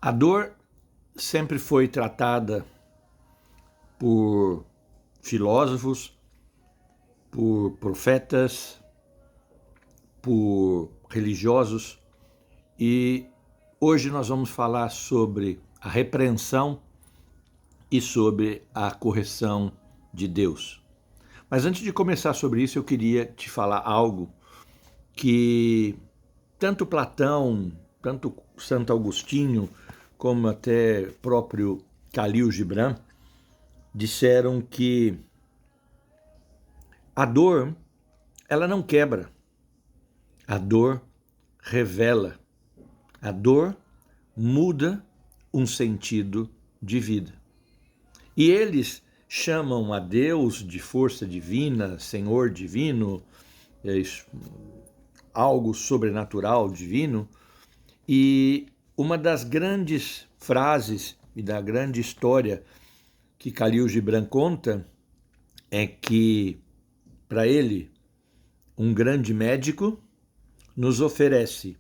A dor sempre foi tratada por filósofos, por profetas, por religiosos, e hoje nós vamos falar sobre a repreensão e sobre a correção de Deus. Mas antes de começar sobre isso, eu queria te falar algo que tanto Platão, tanto Santo Agostinho, como até próprio Khalil Gibran, disseram que a dor, ela não quebra, a dor revela, a dor muda um sentido de vida. E eles chamam a Deus de força divina, Senhor divino, algo sobrenatural divino, e uma das grandes frases e da grande história que Khalil Gibran conta é que, para ele, um grande médico nos oferece,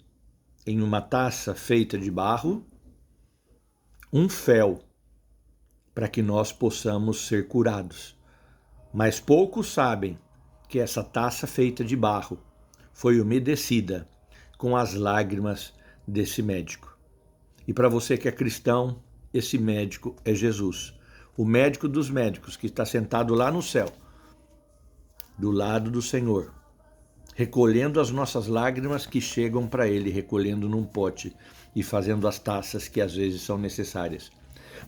em uma taça feita de barro, um fel para que nós possamos ser curados. Mas poucos sabem que essa taça feita de barro foi umedecida com as lágrimas desse médico. E para você que é cristão, esse médico é Jesus, o médico dos médicos, que está sentado lá no céu, do lado do Senhor, recolhendo as nossas lágrimas que chegam para Ele, recolhendo num pote e fazendo as taças que às vezes são necessárias.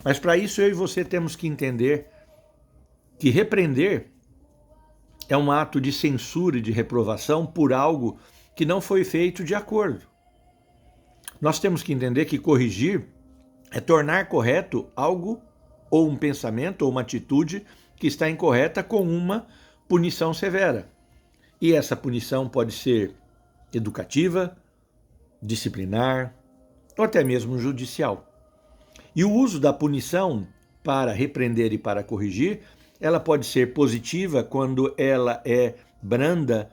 Mas para isso eu e você temos que entender que repreender é um ato de censura e de reprovação por algo que não foi feito de acordo. Nós temos que entender que corrigir é tornar correto algo, ou um pensamento, ou uma atitude que está incorreta com uma punição severa. E essa punição pode ser educativa, disciplinar, ou até mesmo judicial. E o uso da punição para repreender e para corrigir, ela pode ser positiva quando ela é branda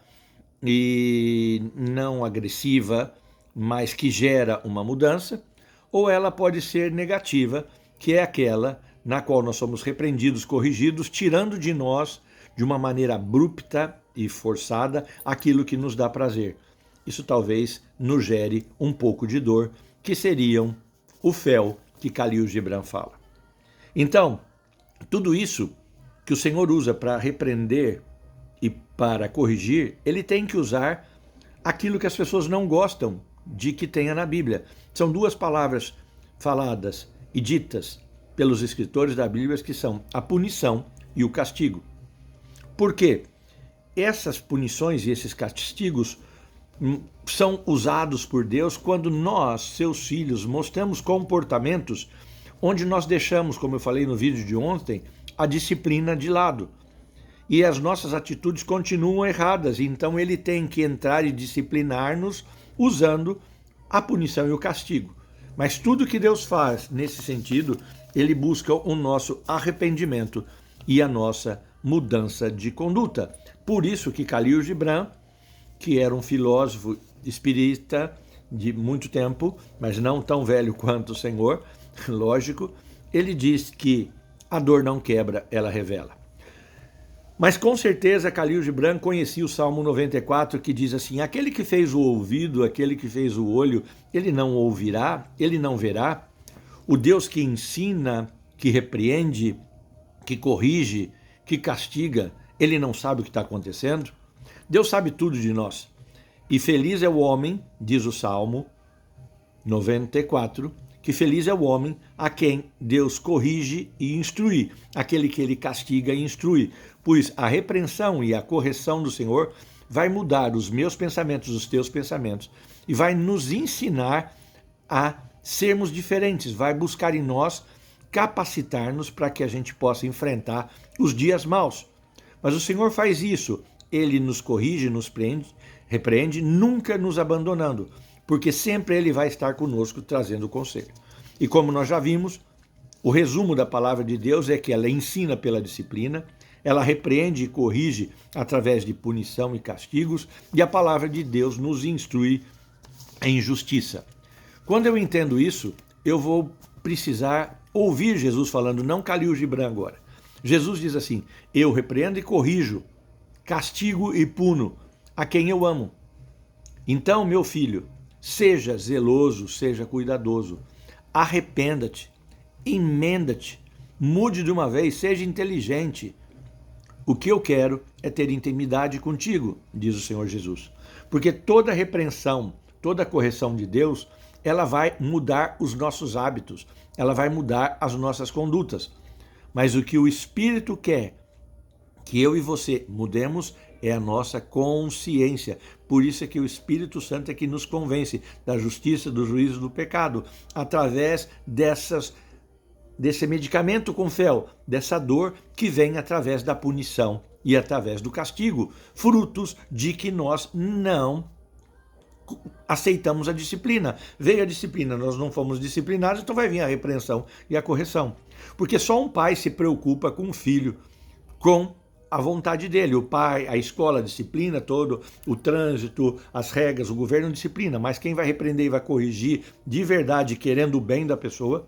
e não agressiva, mas que gera uma mudança, ou ela pode ser negativa, que é aquela na qual nós somos repreendidos, corrigidos, tirando de nós, de uma maneira abrupta e forçada, aquilo que nos dá prazer. Isso talvez nos gere um pouco de dor, que seriam o fel que Khalil Gibran fala. Então, tudo isso que o Senhor usa para repreender e para corrigir, ele tem que usar aquilo que as pessoas não gostam de que tenha na Bíblia. São duas palavras faladas e ditas pelos escritores da Bíblia, que são a punição e o castigo. Por quê? Essas punições e esses castigos são usados por Deus quando nós, seus filhos, mostramos comportamentos onde nós deixamos, como eu falei no vídeo de ontem, a disciplina de lado. E as nossas atitudes continuam erradas, então ele tem que entrar e disciplinar-nos usando a punição e o castigo. Mas tudo que Deus faz nesse sentido, ele busca o nosso arrependimento e a nossa mudança de conduta. Por isso que Khalil Gibran, que era um filósofo espírita de muito tempo, mas não tão velho quanto o Senhor, lógico, ele diz que a dor não quebra, ela revela. Mas com certeza Khalil Gibran conhecia o Salmo 94, que diz assim: aquele que fez o ouvido, aquele que fez o olho, ele não ouvirá, ele não verá. O Deus que ensina, que repreende, que corrige, que castiga, ele não sabe o que está acontecendo? Deus sabe tudo de nós. E feliz é o homem, diz o Salmo 94, que feliz é o homem a quem Deus corrige e instrui, aquele que ele castiga e instrui, pois a repreensão e a correção do Senhor vai mudar os meus pensamentos, os teus pensamentos, e vai nos ensinar a sermos diferentes, vai buscar em nós capacitar-nos para que a gente possa enfrentar os dias maus. Mas o Senhor faz isso, ele nos corrige, nos repreende, nunca nos abandonando, porque sempre ele vai estar conosco trazendo o conselho. E como nós já vimos, o resumo da palavra de Deus é que ela ensina pela disciplina, ela repreende e corrige através de punição e castigos, e a palavra de Deus nos instrui em justiça. Quando eu entendo isso, eu vou precisar ouvir Jesus falando, não Khalil Gibran agora. Jesus diz assim, eu repreendo e corrijo, castigo e puno a quem eu amo. Então, meu filho, seja zeloso, seja cuidadoso, arrependa-te, emenda-te, mude de uma vez, seja inteligente. O que eu quero é ter intimidade contigo, diz o Senhor Jesus. Porque toda repreensão, toda correção de Deus, ela vai mudar os nossos hábitos, ela vai mudar as nossas condutas. Mas o que o Espírito quer que eu e você mudemos é a nossa consciência. Por isso é que o Espírito Santo é que nos convence da justiça, do juízo, do pecado, através desse medicamento com fel, dessa dor que vem através da punição e através do castigo, frutos de que nós não aceitamos a disciplina. Veio a disciplina, nós não fomos disciplinados, então vai vir a repreensão e a correção. Porque só um pai se preocupa com o filho, com a vontade dele. O pai, a escola disciplina todo, o trânsito, as regras, o governo disciplina, mas quem vai repreender e vai corrigir de verdade, querendo o bem da pessoa,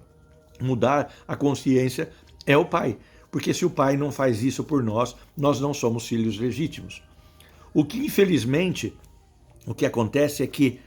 mudar a consciência, é o pai. Porque se o pai não faz isso por nós, nós não somos filhos legítimos. O que, infelizmente, o que acontece é que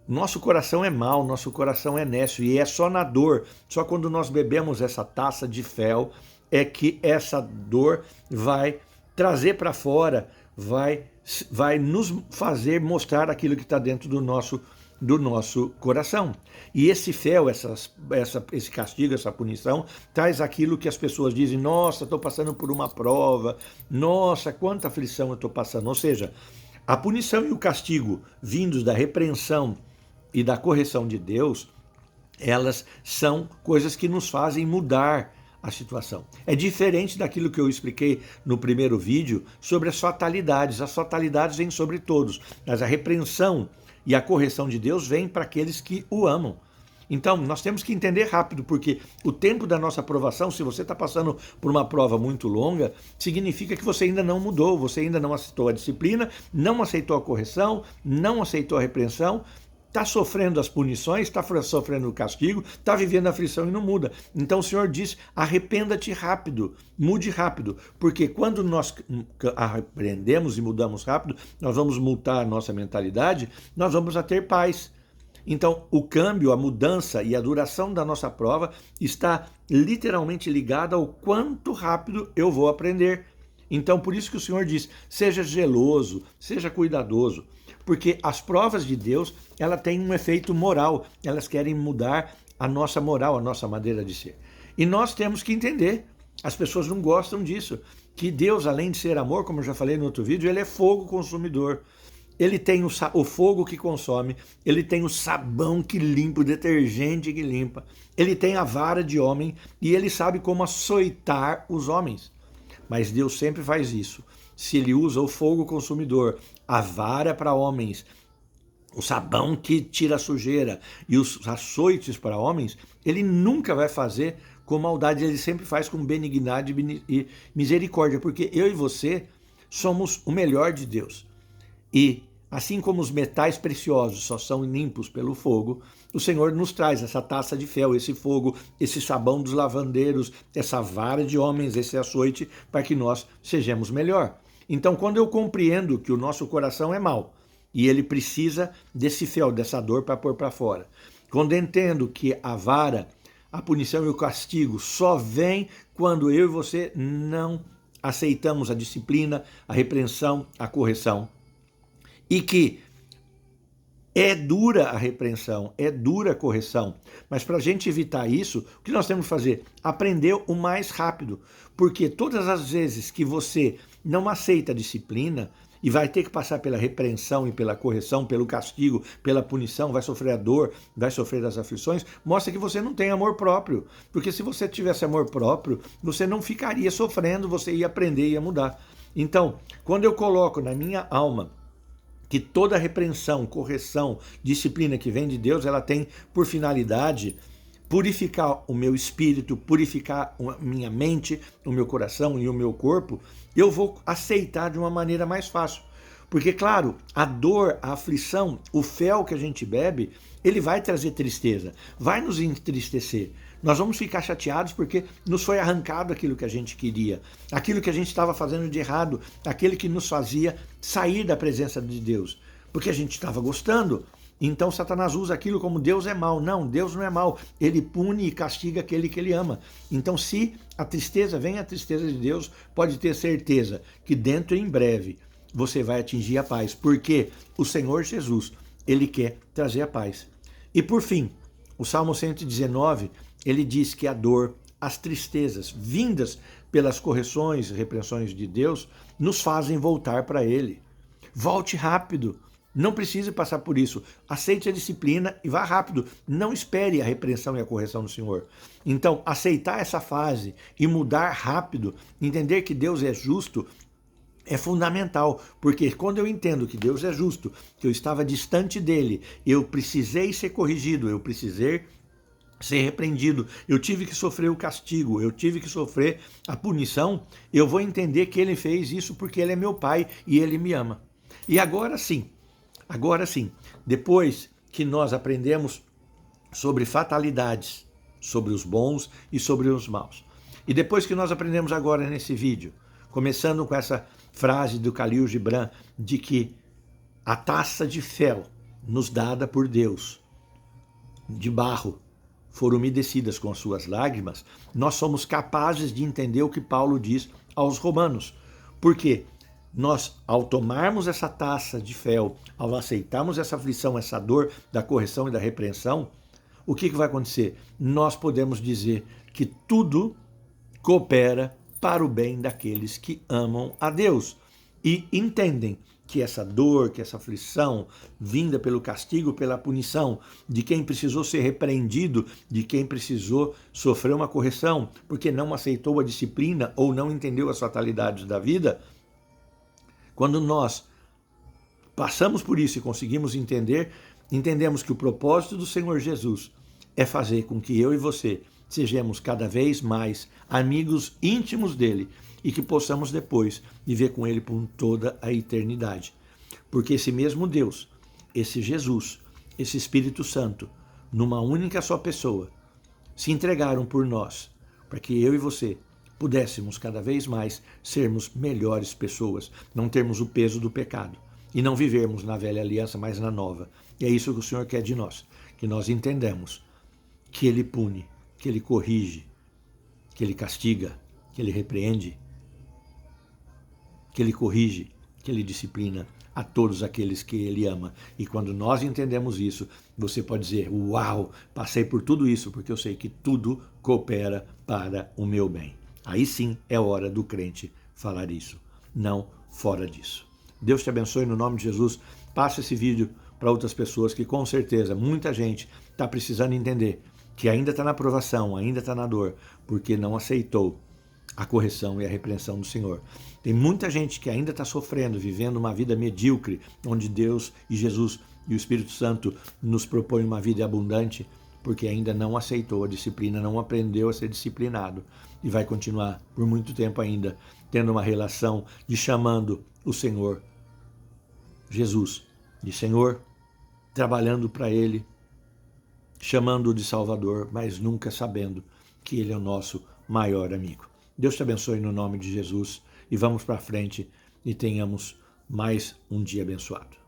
nosso coração é mau, nosso coração é nécio, e é só na dor, só quando nós bebemos essa taça de fel, é que essa dor vai trazer para fora, vai nos fazer mostrar aquilo que está dentro do nosso coração. E esse fel, esse castigo, essa punição, traz aquilo que as pessoas dizem, nossa, estou passando por uma prova, nossa, quanta aflição eu estou passando. Ou seja, a punição e o castigo vindos da repreensão e da correção de Deus, elas são coisas que nos fazem mudar a situação. É diferente daquilo que eu expliquei no primeiro vídeo sobre as fatalidades. As fatalidades vêm sobre todos, mas a repreensão e a correção de Deus vem para aqueles que o amam. Então, nós temos que entender rápido, porque o tempo da nossa aprovação, se você está passando por uma prova muito longa, significa que você ainda não mudou, você ainda não aceitou a disciplina, não aceitou a correção, não aceitou a repreensão, está sofrendo as punições, está sofrendo o castigo, está vivendo a aflição e não muda. Então o Senhor diz, arrependa-te rápido, mude rápido, porque quando nós arrependemos e mudamos rápido, nós vamos multar a nossa mentalidade, nós vamos a ter paz. Então o câmbio, a mudança e a duração da nossa prova está literalmente ligada ao quanto rápido eu vou aprender. Então por isso que o Senhor diz, seja zeloso, seja cuidadoso, porque as provas de Deus, ela tem um efeito moral, elas querem mudar a nossa moral, a nossa maneira de ser. E nós temos que entender, as pessoas não gostam disso, que Deus, além de ser amor, como eu já falei no outro vídeo, ele é fogo consumidor. Ele tem o fogo que consome, ele tem o sabão que limpa, o detergente que limpa, ele tem a vara de homem e ele sabe como açoitar os homens. Mas Deus sempre faz isso. Se ele usa o fogo consumidor, a vara para homens, o sabão que tira a sujeira e os açoites para homens, ele nunca vai fazer com maldade, ele sempre faz com benignidade e misericórdia, porque eu e você somos o melhor de Deus. E assim como os metais preciosos só são limpos pelo fogo, o Senhor nos traz essa taça de fel, esse fogo, esse sabão dos lavandeiros, essa vara de homens, esse açoite, para que nós sejamos melhor. Então, quando eu compreendo que o nosso coração é mau, e ele precisa desse fel, dessa dor para pôr para fora, quando eu entendo que a vara, a punição e o castigo só vem quando eu e você não aceitamos a disciplina, a repreensão, a correção, e que é dura a repreensão, é dura a correção, mas para a gente evitar isso, o que nós temos que fazer? Aprender o mais rápido, porque todas as vezes que você não aceita a disciplina e vai ter que passar pela repreensão e pela correção, pelo castigo, pela punição, vai sofrer a dor, vai sofrer as aflições, mostra que você não tem amor próprio, porque se você tivesse amor próprio, você não ficaria sofrendo, você ia aprender e ia mudar. Então, quando eu coloco na minha alma que toda repreensão, correção, disciplina que vem de Deus, ela tem por finalidade purificar o meu espírito, purificar a minha mente, o meu coração e o meu corpo, eu vou aceitar de uma maneira mais fácil. Porque, claro, a dor, a aflição, o fel que a gente bebe, ele vai trazer tristeza, vai nos entristecer. Nós vamos ficar chateados porque nos foi arrancado aquilo que a gente queria, aquilo que a gente estava fazendo de errado, aquele que nos fazia sair da presença de Deus, porque a gente estava gostando. Então Satanás usa aquilo como Deus é mau. Não, Deus não é mau. Ele pune e castiga aquele que ele ama. Então, se a tristeza vem a tristeza de Deus, pode ter certeza que dentro e em breve você vai atingir a paz, porque o Senhor Jesus, ele quer trazer a paz. E por fim, o Salmo 119, ele diz que a dor, as tristezas vindas pelas correções e repreensões de Deus nos fazem voltar para ele. Volte rápido. Não precise passar por isso. Aceite a disciplina e vá rápido. Não espere a repreensão e a correção do Senhor. Então, aceitar essa fase e mudar rápido, entender que Deus é justo, é fundamental, porque quando eu entendo que Deus é justo, que eu estava distante dele, eu precisei ser corrigido, eu precisei ser repreendido, eu tive que sofrer o castigo, eu tive que sofrer a punição, eu vou entender que ele fez isso porque ele é meu pai e ele me ama. E agora sim, depois que nós aprendemos sobre fatalidades, sobre os bons e sobre os maus, e depois que nós aprendemos agora nesse vídeo, começando com essa frase do Khalil Gibran, de que a taça de fel nos dada por Deus, de barro, foram umedecidas com as suas lágrimas, nós somos capazes de entender o que Paulo diz aos romanos. Porque nós, ao tomarmos essa taça de fel, ao aceitarmos essa aflição, essa dor da correção e da repreensão, o que vai acontecer? Nós podemos dizer que tudo coopera para o bem daqueles que amam a Deus e entendem que essa dor, que essa aflição, vinda pelo castigo, pela punição, de quem precisou ser repreendido, de quem precisou sofrer uma correção, porque não aceitou a disciplina ou não entendeu as fatalidades da vida, quando nós passamos por isso e conseguimos entender, entendemos que o propósito do Senhor Jesus é fazer com que eu e você sejamos cada vez mais amigos íntimos dele e que possamos depois viver com ele por toda a eternidade. Porque esse mesmo Deus, esse Jesus, esse Espírito Santo, numa única só pessoa, se entregaram por nós, para que eu e você pudéssemos cada vez mais sermos melhores pessoas, não termos o peso do pecado e não vivermos na velha aliança, mas na nova. E é isso que o Senhor quer de nós, que nós entendamos que ele pune, que ele corrige, que ele castiga, que ele repreende, que ele corrige, que ele disciplina a todos aqueles que ele ama. E quando nós entendemos isso, você pode dizer, uau, passei por tudo isso, porque eu sei que tudo coopera para o meu bem. Aí sim é hora do crente falar isso, não fora disso. Deus te abençoe no nome de Jesus. Passa esse vídeo para outras pessoas que com certeza muita gente está precisando entender que ainda está na provação, ainda está na dor, porque não aceitou a correção e a repreensão do Senhor. Tem muita gente que ainda está sofrendo, vivendo uma vida medíocre, onde Deus e Jesus e o Espírito Santo nos propõem uma vida abundante, porque ainda não aceitou a disciplina, não aprendeu a ser disciplinado e vai continuar por muito tempo ainda tendo uma relação de chamando o Senhor Jesus de Senhor, trabalhando para Ele, chamando-o de Salvador, mas nunca sabendo que Ele é o nosso maior amigo. Deus te abençoe no nome de Jesus e vamos para frente e tenhamos mais um dia abençoado.